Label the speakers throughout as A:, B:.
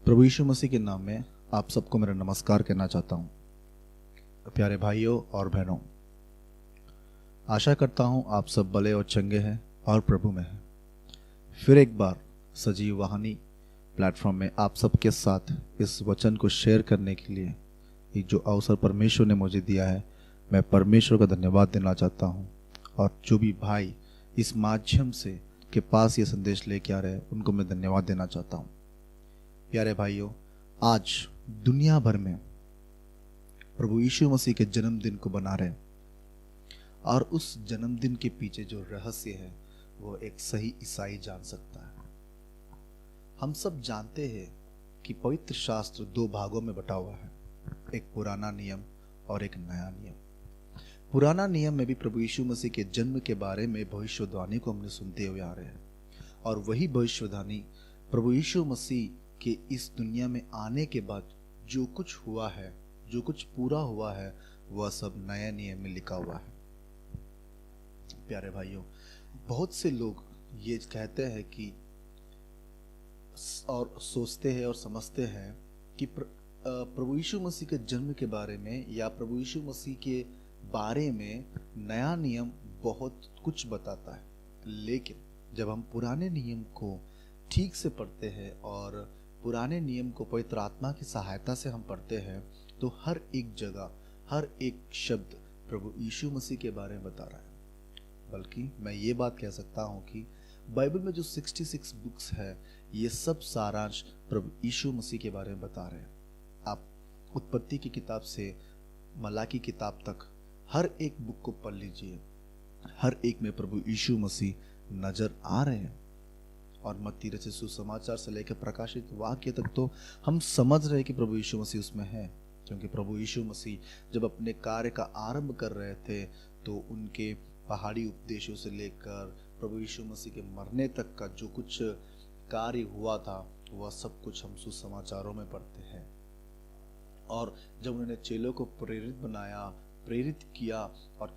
A: प्रभु यीशु मसीह के नाम में आप सबको मेरा नमस्कार कहना चाहता हूँ। प्यारे भाइयों और बहनों, आशा करता हूँ आप सब भले और चंगे हैं और प्रभु में हैं। फिर एक बार सजीव वाहिनी प्लेटफॉर्म में आप सबके साथ इस वचन को शेयर करने के लिए एक जो अवसर परमेश्वर ने मुझे दिया है, मैं परमेश्वर का धन्यवाद देना चाहता हूँ। और जो भी भाई इस माध्यम से के पास ये संदेश लेके आ रहे हैं, उनको मैं धन्यवाद देना चाहता हूँ। प्यारे भाइयों, आज दुनिया भर में प्रभु यीशु मसीह के जन्मदिन को बना रहे हैं और उस जन्मदिन के पीछे जो रहस्य है वो एक सही ईसाई जान सकता है। हम सब जानते हैं कि पवित्र शास्त्र दो भागों में बटा हुआ है, एक पुराना नियम और एक नया नियम। पुराना नियम में भी प्रभु यीशु मसीह के जन्म के बारे में भविष्यवाणी को हमने सुनते हुए आ रहे हैं, और वही भविष्यवाणी प्रभु यीशु मसीह के इस दुनिया में आने के बाद जो कुछ हुआ है, जो कुछ पूरा हुआ है, वह सब नए नियम में लिखा हुआ है। प्यारे भाइयों, बहुत से लोग ये कहते हैं कि और सोचते हैं और समझते हैं कि प्रभु यीशु मसीह के जन्म के बारे में या प्रभु यीशु मसीह के बारे में नया नियम बहुत कुछ बताता है। लेकिन जब हम पुराने नियम को ठीक से पढ़ते हैं और पुराने नियम को पवित्र आत्मा की सहायता से हम पढ़ते हैं, तो हर एक जगह हर एक शब्द प्रभु यीशु मसीह के बारे में बता रहा है। बल्कि मैं ये बात कह सकता हूँ कि बाइबल में जो 66 बुक्स है, ये सब सारांश प्रभु यीशु मसीह के बारे में बता रहे हैं। आप उत्पत्ति की किताब से मलाकी किताब तक हर एक बुक को पढ़ लीजिए, हर एक में प्रभु यीशु मसीह नजर आ रहे हैं। और मत्ती रचित सुसमाचार से लेकर प्रकाशित वाक्य तक तो हम समझ रहे हैं कि प्रभु यीशु मसीह उसमें है, क्योंकि प्रभु यीशु मसीह जब अपने कार्य का आरंभ कर रहे थे तो उनके पहाड़ी उपदेशों से लेकर प्रभु यीशु मसीह के मरने तक का जो कुछ कार्य हुआ था, वह सब कुछ हम सुसमाचारों में पढ़ते हैं। और जब उन्होंने चेलों को प्रेरित किया और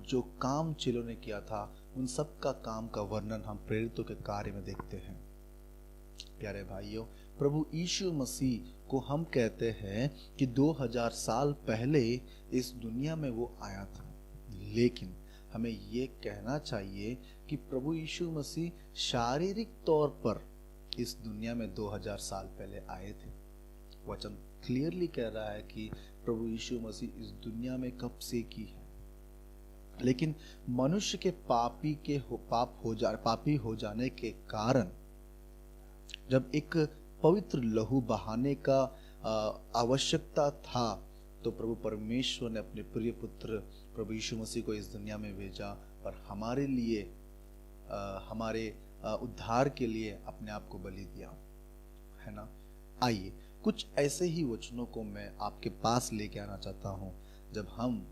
A: जो काम चेलों ने किया था, उन सब का काम का वर्णन हम प्रेरितों के कार्य में देखते हैं। प्यारे भाइयों, प्रभु यीशु मसीह को हम कहते हैं कि 2000 साल पहले इस दुनिया में वो आया था। लेकिन हमें ये कहना चाहिए कि प्रभु यीशु मसीह शारीरिक तौर पर इस दुनिया में 2000 साल पहले आए थे। वचन क्लियरली कह रहा है कि प्रभु यीशु मसीह इस दुनिया में कब से की है। लेकिन मनुष्य के पापी हो जाने के कारण जब एक पवित्र लहू बहाने का आवश्यकता था, तो प्रभु परमेश्वर ने अपने प्रिय पुत्र प्रभु यीशु मसीह को इस दुनिया में भेजा और हमारे लिए हमारे उद्धार के लिए अपने आप को बलि दिया, है ना। आइए कुछ ऐसे ही वचनों को मैं आपके पास लेके आना चाहता हूँ। जब हम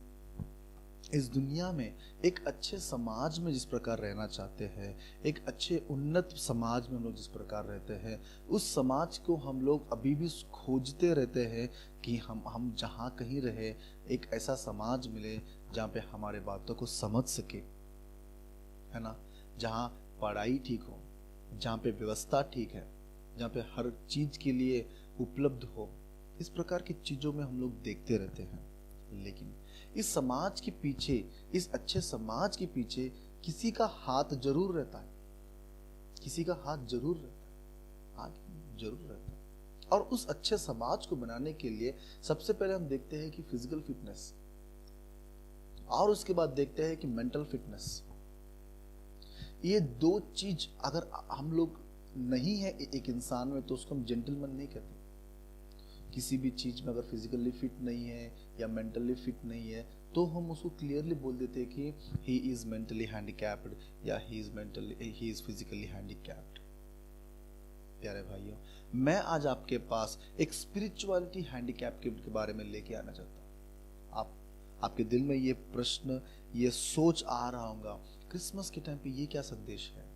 A: इस दुनिया में एक अच्छे समाज में जिस प्रकार रहना चाहते हैं, एक अच्छे उन्नत समाज में हम लोग जिस प्रकार रहते हैं, उस समाज को हम लोग अभी भी खोजते रहते हैं कि हम जहाँ कहीं रहे, एक ऐसा समाज मिले जहाँ पे हमारे बातों को समझ सके, है ना। जहाँ पढ़ाई ठीक हो, जहाँ पे व्यवस्था ठीक है, जहाँ पे हर चीज के लिए उपलब्ध हो। इस प्रकार की चीजों में हम लोग देखते रहते हैं। लेकिन इस समाज के पीछे, इस अच्छे समाज के पीछे किसी का हाथ जरूर रहता है, किसी का हाथ जरूर रहता है, हाथ जरूर रहता है। और उस अच्छे समाज को बनाने के लिए सबसे पहले हम देखते हैं कि फिजिकल फिटनेस, और उसके बाद देखते हैं कि मेंटल फिटनेस। ये दो चीज अगर हम लोग नहीं है एक इंसान में, तो उसको हम जेंटलमैन नहीं कहते। किसी भी चीज में अगर फिजिकली फिट नहीं है या मेंटली फिट नहीं है, तो हम उसको क्लियरली बोल देते हैं कि ही इज मेंटली हैंडीकैप्ड या ही इज फिजिकली हैंडीकैप्ड। प्यारे भाइयों, मैं आज आपके पास एक स्पिरिचुअलिटी हैंडीकैप के बारे में लेके आना चाहता हूँ। आपके दिल में ये प्रश्न, ये सोच आ रहा होगा, क्रिसमस के टाइम पे ये क्या संदेश है।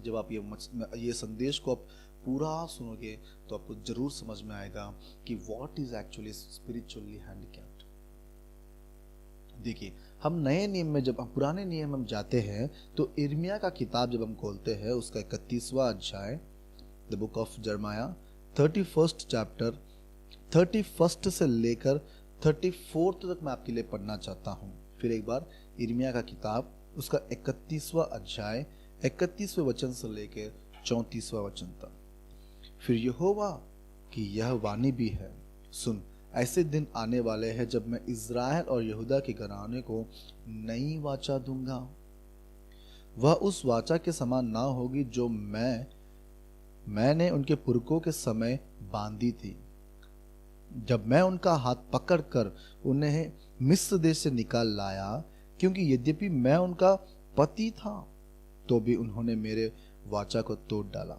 A: जब आप ये संदेश को आप पूरा सुनोगे तो आपको जरूर समझ में आएगा कि what is actually spiritually handicapped. देखिए, हम नए नियम में जब हम पुराने नियम में हम जाते हैं, तो यिर्मयाह का किताब जब हम खोलते हैं, उसका 31वां अध्याय, the book of Jeremiah 31 chapter 31 से लेकर 34 तक मैं आपके लिए पढ़ना चाहता हूँ। फिर एक बार यिर्मयाह का किताब उसका 31वां अध्याय 31वें वचन से लेकर 34वां वचन तक। फिर यहोवा की यह वाणी भी है, सुन, ऐसे दिन आने वाले हैं जब मैं इज़राइल और यहूदा के घराने को नई वाचा दूंगा। वह उस वाचा के समान ना होगी जो मैंने उनके पुरखों के समय बांधी थी, जब मैं उनका हाथ पकड़कर उन्हें मिस्र देश से निकाल लाया। क्योंकि यद्यपि मैं उनका पति था तो भी उन्होंने मेरे वाचा को तोड़ डाला।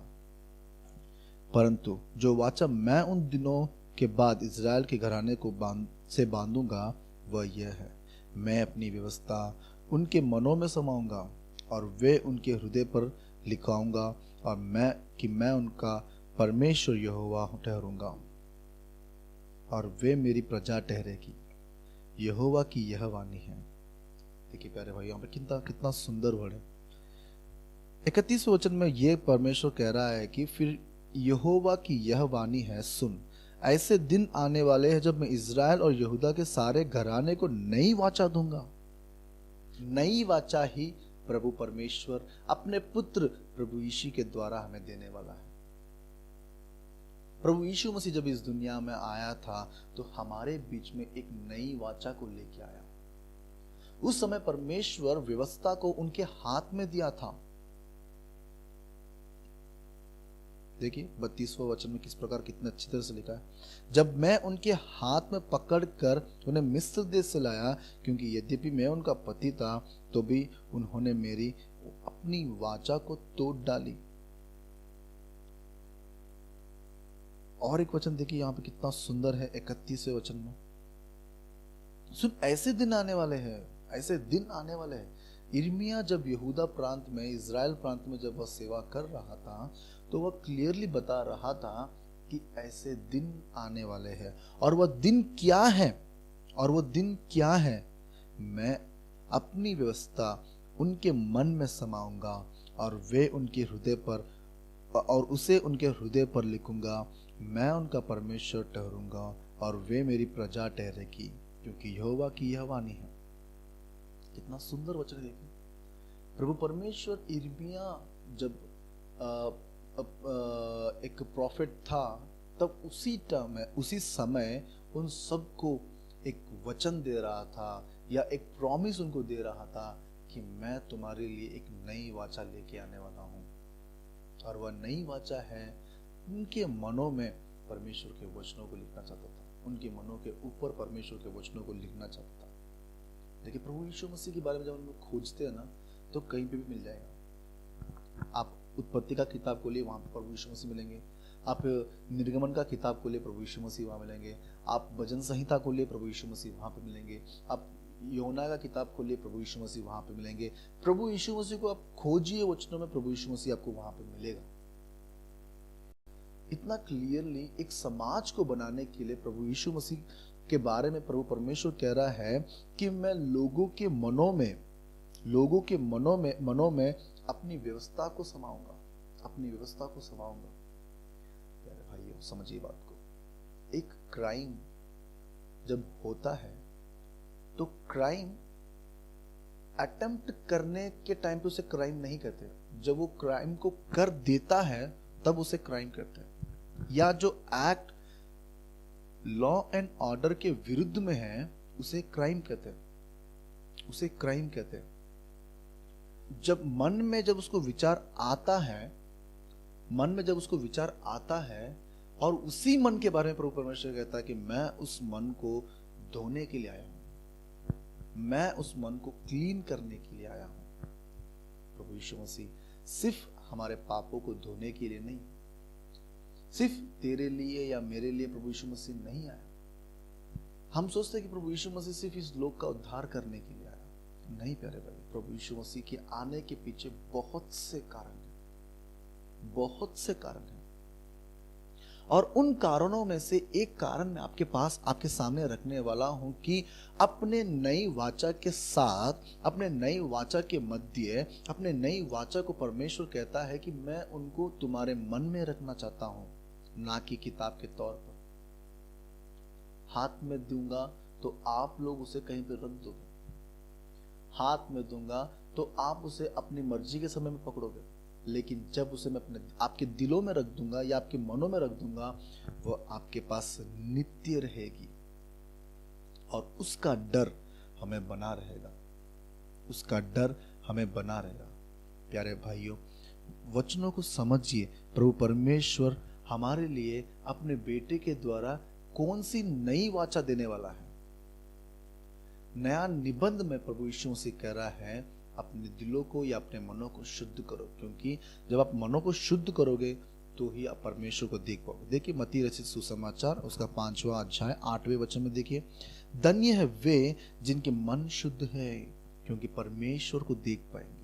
A: परंतु जो वाचा मैं उन दिनों के बाद इज़राइल के घराने को बांधूंगा वह यह है, मैं अपनी व्यवस्था उनके मनों में समाऊंगा और वे उनके हृदय पर लिखाऊंगा, और मैं उनका परमेश्वर यहोवा ठहरूंगा और वे मेरी प्रजा ठहरेगी। यहोवा की यह वाणी है। देखिए प्यारे भाई, यहाँ पे कितना सुंदर वर्ड है। 31वें वचन में ये परमेश्वर कह रहा है कि फिर यहोवा की यह वाणी है, सुन, ऐसे दिन आने वाले हैं जब मैं इज़राइल और यहूदा के सारे घराने को नई वाचा दूंगा। नई वाचा ही प्रभु परमेश्वर अपने पुत्र प्रभु यीशु के द्वारा हमें देने वाला है। प्रभु यीशु मसीह जब इस दुनिया में आया था तो हमारे बीच में एक नई वाचा को लेके आया। उस समय परमेश्वर व्यवस्था को उनके हाथ में दिया था। देखिए 32वां वचन में किस प्रकार कितने अच्छी तरह से लिखा है, जब मैं उनके हाथ में पकड़कर उन्हें मिस्र देश से लाया, क्योंकि यद्यपि मैं उनका पति था तो भी उन्होंने मेरी अपनी वाचा को तोड़ डाली। और एक वचन देखिए यहाँ पे कितना सुंदर है 31वें वचन में, सुन, ऐसे दिन आने वाले हैं, ऐसे दिन आने वाले हैं। यिर्मयाह जब यहूदा प्रांत में, इज़राइल प्रांत में जब वह सेवा कर रहा था तो वह क्लियरली बता रहा था कि ऐसे दिन आने वाले हैं। और वह दिन क्या है? और वह दिन क्या है? मैं अपनी व्यवस्था उनके मन में समाऊंगा और वे उनके हृदय पर, और उसे उनके हृदय पर लिखूंगा। मैं उनका परमेश्वर ठहरूंगा और वे मेरी प्रजा ठहरेगी, क्योंकि यहोवा की यह वाणी है। कितना सुंदर वचन है। देखिए प्रभु परमेश्वर यिर्मयाह जब एक प्रॉफिट था तब उसी टाइम में, उसी समय उन सबको एक वचन दे रहा था या एक प्रॉमिस उनको दे रहा था कि मैं तुम्हारे लिए एक नई वाचा लेके आने वाला हूँ। और वह नई वाचा है, उनके मनों में परमेश्वर के वचनों को लिखना चाहता था, उनके मनों के ऊपर परमेश्वर के वचनों को लिखना चाहता था। देखिए प्रभु यीशु मसीह के बारे में जब हम लोग खोजते हैं ना तो कहीं पे भी मिल जाएगा। आप उत्पत्ति का किताब खोलिए, वहां पर प्रभु यीशु मसीह मिलेंगे। आप निर्गमन का किताब खोलिए, प्रभु यीशु मसीह वहां मिलेंगे। आप भजन संहिता खोलिए, प्रभु यीशु मसीह वहां पे मिलेंगे। आप योना का किताब खोलिए, प्रभु यीशु मसीह वहां पे मिलेंगे। प्रभु यीशु मसीह को आप खोजिए वचनों में, प्रभु यीशु मसीह आपको वहां पे मिलेगा। इतना क्लियरली एक समाज को बनाने के लिए प्रभु यीशु मसीह के बारे में प्रभु परमेश्वर कह रहा है कि मैं लोगों के मनों में अपनी व्यवस्था को समाऊंगा, अपनी व्यवस्था को समाऊंगा। प्यारे भाइयों समझिए बात को, एक क्राइम जब होता है तो क्राइम अटेम्प्ट करने के टाइम पे उसे क्राइम नहीं कहते, जब वो क्राइम को कर देता है तब उसे क्राइम कहते हैं। या जो एक्ट लॉ एंड ऑर्डर के विरुद्ध में है उसे क्राइम कहते हैं, उसे क्राइम कहते हैं। जब मन में जब उसको विचार आता है, मन में जब उसको विचार आता है और उसी मन के बारे में प्रभु परमेश्वर कहता है कि मैं उस मन को धोने के लिए आया हूं, मैं उस मन को क्लीन करने के लिए आया हूं। प्रभु यीशु मसीह सिर्फ हमारे पापों को धोने के लिए नहीं, सिर्फ तेरे लिए या मेरे लिए प्रभु यीशु मसीह नहीं आया। हम सोचते हैं कि प्रभु यीशु मसीह सिर्फ इस लोक का उद्धार करने के लिए आया। नहीं प्यारे भाई, प्रभु यीशु मसीह के आने के पीछे बहुत से कारण हैं, बहुत से कारण हैं। और उन कारणों में से एक कारण मैं आपके पास, आपके सामने रखने वाला हूं कि अपने नई वाचा के साथ, अपने नई वाचा के मध्य, अपने नई वाचा को परमेश्वर कहता है कि मैं उनको तुम्हारे मन में रखना चाहता हूं, ना कि किताब के तौर पर। हाथ में दूंगा तो आप लोग उसे कहीं पर रख दोगे, हाथ में दूंगा तो आप उसे अपनी मर्जी के समय में पकड़ोगे, लेकिन जब उसे मैं अपने आपके दिलों में रख दूंगा या आपके मनों में रख दूंगा, वो आपके पास नित्य रहेगी और उसका डर हमें बना रहेगा, उसका डर हमें बना रहेगा। प्यारे भाइयों, वचनों को समझिए। प्रभु परमेश्वर हमारे लिए अपने बेटे के द्वारा कौन सी नई वाचा देने वाला है। नया निबंध में प्रभु यीशु मसीह कह रहा है, अपने दिलों को या अपने मनों को शुद्ध करो, क्योंकि जब आप मनों को शुद्ध करोगे तो ही आप परमेश्वर को देख पाओगे। देखिए मत्ती रचित सुसमाचार उसका 5वां अध्याय 8वें वचन में देखिए, धन्य है वे जिनके मन शुद्ध है, क्योंकि परमेश्वर को देख पाएंगे।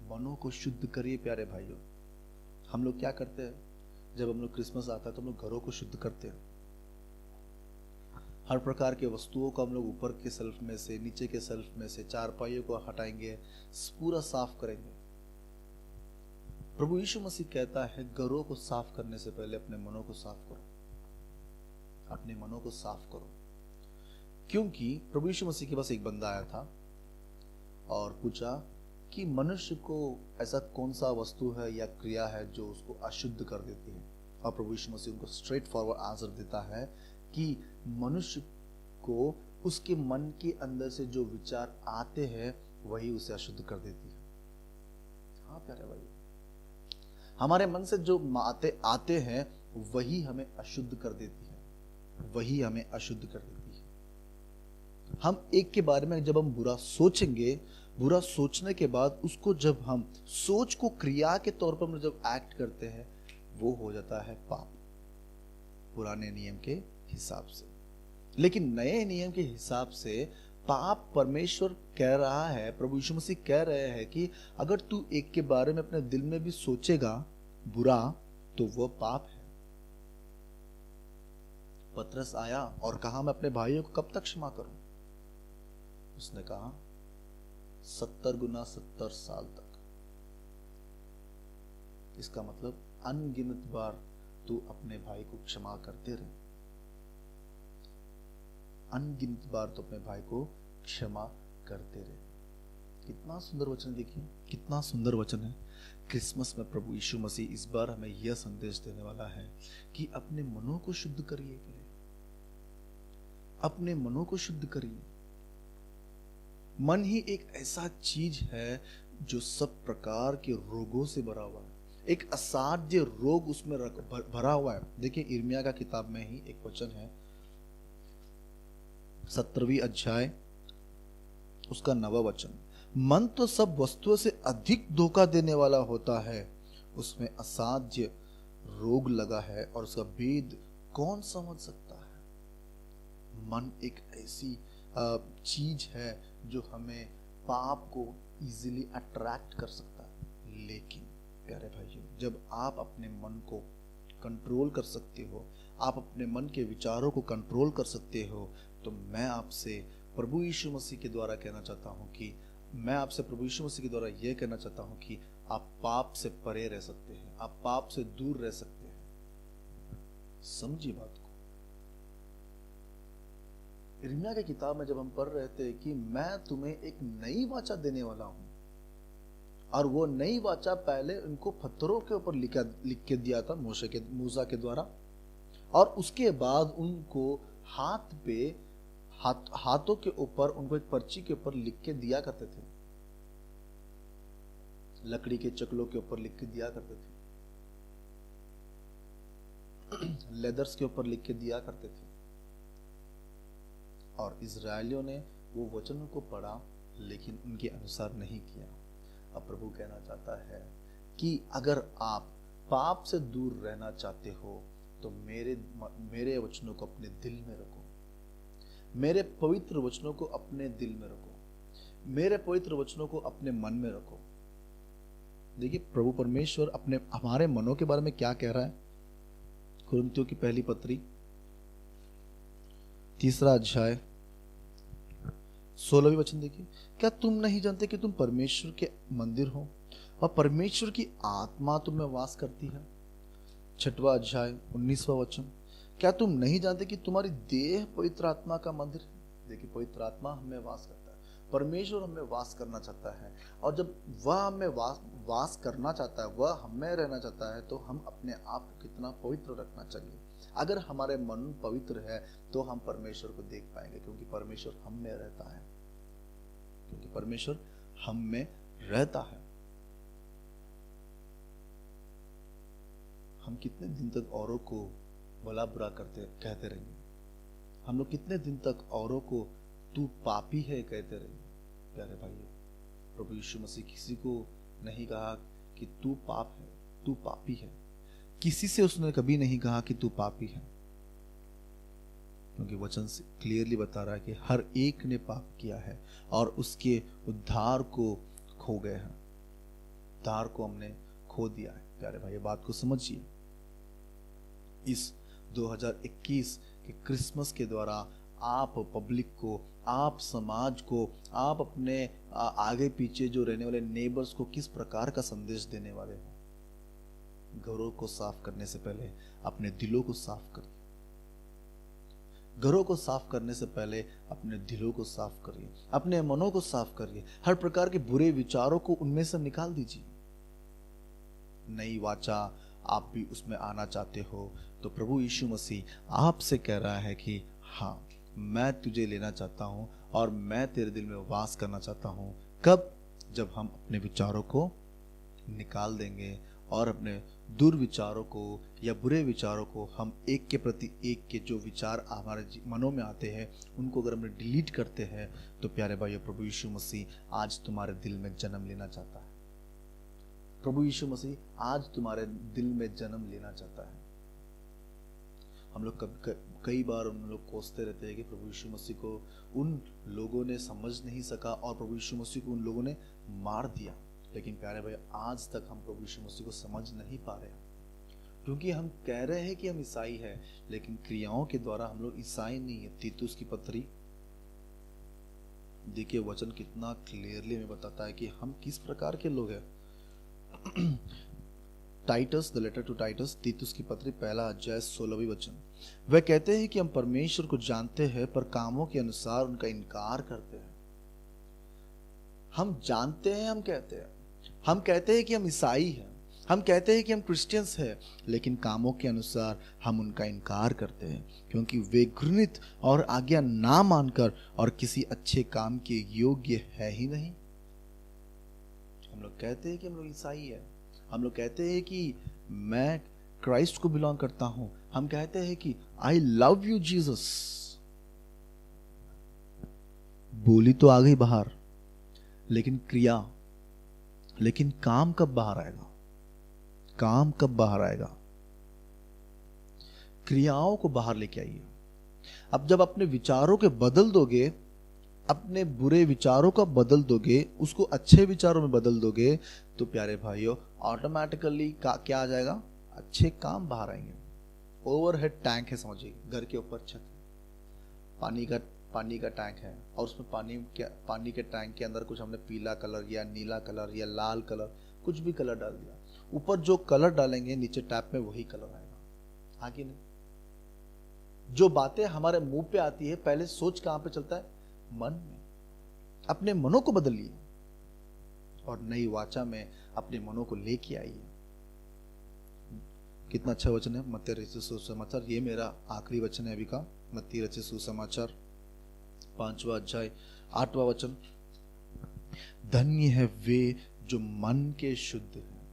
A: मनों को शुद्ध करिए प्यारे भाइयों। हम लोग क्या करते हैं, जब हम लोग क्रिसमस आता है तो हम लोग घरों को शुद्ध करते हैं। हर प्रकार के वस्तुओं को हम लोग ऊपर के सेल्फ में से, नीचे के सेल्फ में से, चारपाइयों को हटाएंगे, पूरा साफ करेंगे। प्रभु यीशु मसीह कहता है, घरों को साफ करने से पहले अपने मनों को साफ करो, अपने मनों को साफ करो। क्योंकि प्रभु यीशु मसीह के पास एक बंदा आया था और पूछा कि मनुष्य को ऐसा कौन सा वस्तु है या क्रिया है जो उसको अशुद्ध कर देती है। और प्रभु यीशु मसीह उनको स्ट्रेट फॉरवर्ड आंसर देता है कि मनुष्य को उसके मन के अंदर से जो विचार आते हैं वही उसे अशुद्ध कर देती है। हाँ प्यारे भाई, हमारे मन से जो बातें आते हैं वही हमें अशुद्ध कर देती है, वही हमें अशुद्ध कर देती है। हम एक के बारे में जब हम बुरा सोचेंगे, बुरा सोचने के बाद उसको जब हम सोच को क्रिया के तौर पर जब एक्ट करते हैं, वो हो जाता है पाप, पुराने नियम के हिसाब से। लेकिन नए नियम के हिसाब से पाप, परमेश्वर कह रहा है, प्रभु यीशु मसीह कह रहे हैं कि अगर तू एक के बारे में अपने दिल में भी सोचेगा बुरा तो वो पाप है। पतरस आया और कहा, मैं अपने भाइयों को कब तक क्षमा करूं? उसने कहा 70 गुना 70 साल तक। इसका मतलब अनगिनत बार तू अपने भाई को क्षमा करते रहे, अनगिनत बार तो अपने भाई को क्षमा करते रहे। कितना सुंदर वचन, देखिए कितना सुंदर वचन है। क्रिसमस में प्रभु यीशु मसीह इस बार हमें यह संदेश देने वाला है कि अपने मनों को शुद्ध करिए, अपने मनों को शुद्ध करिए। मन ही एक ऐसा चीज है जो सब प्रकार के रोगों से भरा हुआ है, एक असाध्य रोग उसमें भरा हुआ है। देखिए यिर्मयाह का किताब में ही एक वचन है, 17वीं अध्याय उसका 9वां वचन, मन तो सब वस्तुओं से अधिक धोखा देने वाला होता है, उसमें असाध्य रोग लगा है और उसका भेद कौन समझ सकता है। मन एक ऐसी चीज है जो हमें पाप को इजीली अट्रैक्ट कर सकता है। लेकिन प्यारे भाइयों, जब आप अपने मन को कंट्रोल कर सकते हो, आप अपने मन के विचारों को कंट्रोल कर सकते हो, तो मैं आपसे प्रभु यीशु मसीह के द्वारा कहना चाहता हूं कि आप पाप से परे रह सकते हैं, आप पाप से दूर रह सकते हैं। समझिए बात को। यिर्मयाह की किताब में जब हम पढ़ रहे थे कि मैं तुम्हें एक नई वाचा देने वाला हूं, और वो नई वाचा पहले उनको पत्थरों के ऊपर लिख के दिया था मूसा के द्वारा, और उसके बाद उनको हाथों के ऊपर उनको एक पर्ची के ऊपर लिख के दिया करते थे, लकड़ी के चकलों के ऊपर लिख के दिया करते थे, लेदर्स के ऊपर लिख के दिया करते थे। और इजरायलियों ने वो वचनों को पढ़ा लेकिन उनके अनुसार नहीं किया। अब प्रभु कहना चाहता है कि अगर आप पाप से दूर रहना चाहते हो तो मेरे वचनों को अपने दिल में रखो, मेरे पवित्र वचनों को अपने दिल में रखो, मेरे पवित्र वचनों को अपने मन में रखो। देखिए प्रभु परमेश्वर हमारे मनों के बारे में क्या कह रहा है। कुरिन्थियों की पहली पत्री 3 अध्याय 16वीं वचन देखिए, क्या तुम नहीं जानते कि तुम परमेश्वर के मंदिर हो और परमेश्वर की आत्मा तुम में वास करती है? 6वां अध्याय 19वां वचन, क्या तुम नहीं जानते कि तुम्हारी देह पवित्र आत्मा का मंदिर है? देखिए, पवित्र आत्मा हमें वास करता है, परमेश्वर हमें वास करना चाहता है, और जब वह हमें वास करना चाहता है, वह हमें रहना चाहता है, तो हम अपने आप को कितना पवित्र रखना चाहिए। अगर हमारे मन पवित्र है तो हम परमेश्वर को देख पाएंगे, क्योंकि परमेश्वर हम में रहता है, क्योंकि परमेश्वर हम में रहता है। हम कितने दिन तक औरों को भला बुरा कहते रहेंगे? हम लोग कितने दिन तक औरों को तू पापी है कहते रहेंगे? प्यारे भाइयों, प्रभु यीशु मसीह किसी को नहीं कहा कि तू पाप है, तू पापी है। किसी से उसने कभी नहीं कहा कि तू पापी है, क्योंकि वचन से क्लियरली बता रहा है कि हर एक ने पाप किया है और उसके उद्धार को खो गए हैं, उद्धार को हमने खो दिया है। प्यारे भाई, ये बात को समझिए। इस 2021 के क्रिसमस के द्वारा आप पब्लिक को, आप समाज को, आप अपने आगे पीछे जो रहने वाले नेबर्स को किस प्रकार का संदेश देने वाले हो? घरों को साफ करने से पहले अपने दिलों को साफ करिए। घरों को साफ करने से पहले अपने दिलों को साफ करिए, अपने मनों को साफ करिए। हर प्रकार के बुरे विचारों को उनमें से निकाल दीजिए। नई वाचा आप भी उसमें आना चाहते हो तो प्रभु यीशु मसीह आपसे कह रहा है कि हाँ, मैं तुझे लेना चाहता हूं और मैं तेरे दिल में वास करना चाहता हूं। कब? जब हम अपने विचारों को निकाल देंगे और अपने दुर्विचारों को या बुरे विचारों को, हम एक के प्रति एक के जो विचार हमारे मनों में आते हैं उनको अगर हम डिलीट करते हैं, तो प्यारे भाइयों, प्रभु यीशु मसीह आज तुम्हारे दिल में जन्म लेना चाहता है। प्रभु यीशु मसीह आज तुम्हारे दिल में जन्म लेना चाहता है। हम लोग कई बार उन लोग कोसते रहते हैं कि प्रभु यीशु मसीह को उन लोगों ने समझ नहीं सका और प्रभु यीशु मसीह को उन लोगों ने मार दिया। लेकिन प्यारे भाई, आज तक हम प्रभु यीशु मसीह को समझ नहीं पा रहे, क्योंकि हम कह रहे हैं कि हम ईसाई हैं, लेकिन क्रियाओं के द्वारा हम लोग ईसाई नहीं है। तीतुस की पत्री देखिए, वचन कितना क्लियरली हमें बताता है कि हम किस प्रकार के लोग हैं। Titus, the letter to Titus, तीतुस की पत्री 1 अध्याय 16वां वचन, वह कहते हैं कि हम परमेश्वर को जानते हैं पर कामों के अनुसार उनका इनकार करते हैं। हम जानते हैं, हम कहते हैं कि हम ईसाई हैं, हम कहते हैं कि हम क्रिश्चियंस हैं, लेकिन कामों के अनुसार हम उनका इनकार करते हैं, क्योंकि वे घृणित और आज्ञा ना मानकर और किसी अच्छे काम के योग्य है ही नहीं। हम लोग कहते हैं कि हम लोग ईसाई हैं, हम लोग कहते हैं कि मैं क्राइस्ट को बिलोंग करता हूं, हम कहते हैं कि आई लव यू जीसस। बोली तो आ गई बाहर, लेकिन क्रिया, लेकिन काम कब बाहर आएगा? काम कब बाहर आएगा? क्रियाओं को बाहर लेके आइए। अब जब अपने विचारों के बदल दोगे, अपने बुरे विचारों का बदल दोगे, उसको अच्छे विचारों में बदल दोगे, तो प्यारे भाइयों, ऑटोमेटिकली क्या आ जाएगा? अच्छे काम बाहर आएंगे। ओवरहेड टैंक है, समझिए, घर के ऊपर छत, पानी का टैंक है, और उसमें पानी के टैंक के अंदर कुछ हमने पीला कलर या नीला कलर या लाल कलर, कुछ भी कलर डाल दिया। ऊपर जो कलर डालेंगे नीचे टैप में वही कलर आएगा, हाँ कि नहीं? जो बातें हमारे मुंह पे आती है, पहले सोच कहां पे चलता है? मन में। अपने मनों को बदलिए और नई वाचा में अपने मनों को लेके आइए। कितना अच्छा वचन है, मत्ती रचित सुसमाचार। ये मेरा आखिरी वचन है अभी का, मत्ती रचित सुसमाचार 5वां अध्याय 8वां वचन, धन्य है वे जो मन के शुद्ध हैं,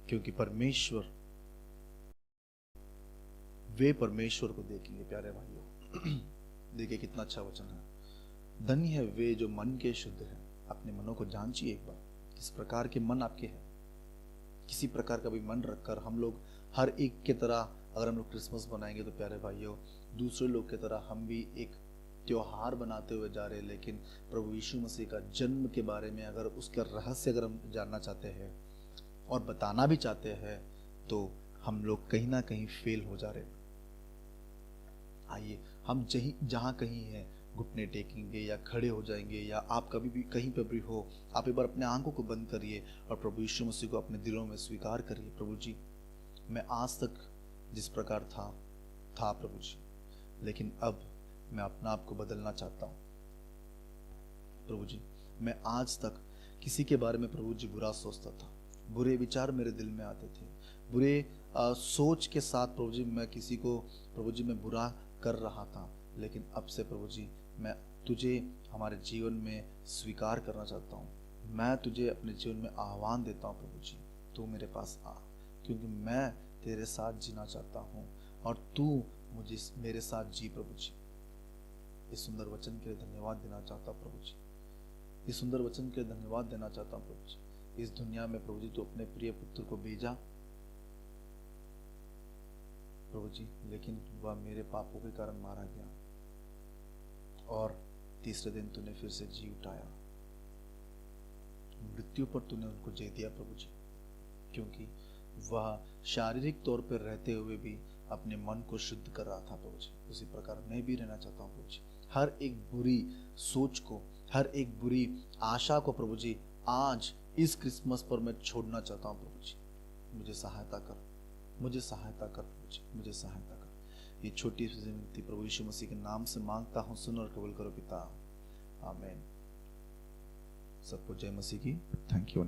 A: क्योंकि वे परमेश्वर को देखेंगे। प्यारे भाइयों, देखिए कितना अच्छा वचन है। धन्य है वे जो मन के शुद्ध हैं। अपने मनों को जांचिए एक बार, किस प्रकार के मन आपके हैं। किसी प्रकार का भी मन रखकर हम लोग हर एक के तरह, अगर हम लोग क्रिसमस बनाएंगे तो प्यारे भाइयों, दूसरे लोग की तरह हम भी एक त्योहार बनाते हुए जा रहे हैं। लेकिन प्रभु यीशु मसीह का जन्म के बारे में, अगर उसका रहस्य अगर हम जानना चाहते हैं और बताना भी चाहते हैं, तो हम लोग कहीं ना कहीं फेल हो जा रहे हैं। आइए हम जहां कहीं हैं घुटने टेकेंगे या खड़े हो जाएंगे, या आप कभी भी कहीं पर भी हो, आप एक बार अपने आंखों को बंद करिए और प्रभु यीशु मसीह को अपने दिलों में स्वीकार करिए। प्रभु जी, मैं आज तक जिस प्रकार था प्रभु जी, लेकिन अब मैं अपना आप को बदलना चाहता हूँ प्रभु जी। मैं आज तक किसी के बारे में प्रभु जी बुरा सोचता था, बुरे विचार मेरे दिल में आते थे, बुरे सोच के साथ प्रभु जी मैं किसी को प्रभु जी मैं बुरा कर रहा था। लेकिन अब से प्रभु जी मैं तुझे हमारे जीवन में स्वीकार करना चाहता हूँ। मैं तुझे अपने जीवन में आह्वान देता हूँ प्रभु जी, तू मेरे पास आ, क्योंकि मैं तेरे साथ जीना चाहता हूँ और तू मुझे मेरे साथ जी प्रभु जी। इस सुंदर वचन के लिए धन्यवाद देना चाहता हूँ प्रभु जी, इस सुंदर वचन के लिए धन्यवाद देना चाहता हूँ प्रभु जी। इस दुनिया में प्रभु जी तू अपने प्रिय पुत्र को भेजा प्रभु जी, लेकिन वह मेरे पापों के कारण मारा गया और तीसरे दिन तूने फिर से जी उठाया। मृत्यु पर तूने उनको जय दिया प्रभु जी, क्योंकि वह शारीरिक तौर पर रहते हुए भी अपने मन को शुद्ध कर रहा था प्रभु जी। उसी प्रकार मैं भी रहना चाहता हूँ प्रभु जी। हर एक बुरी सोच को, हर एक बुरी आशा को प्रभु जी आज इस क्रिसमस पर मैं छोड़ना चाहता हूँ प्रभु जी। मुझे सहायता कर, मुझे सहायता कर प्रभु जी, मुझे सहायता कर। ये छोटी सी विनती प्रभु यीशु मसीह के नाम से मांगता हूँ, सुन और कबूल करो पिता, आमीन। सबको जय मसीह की। Thank you.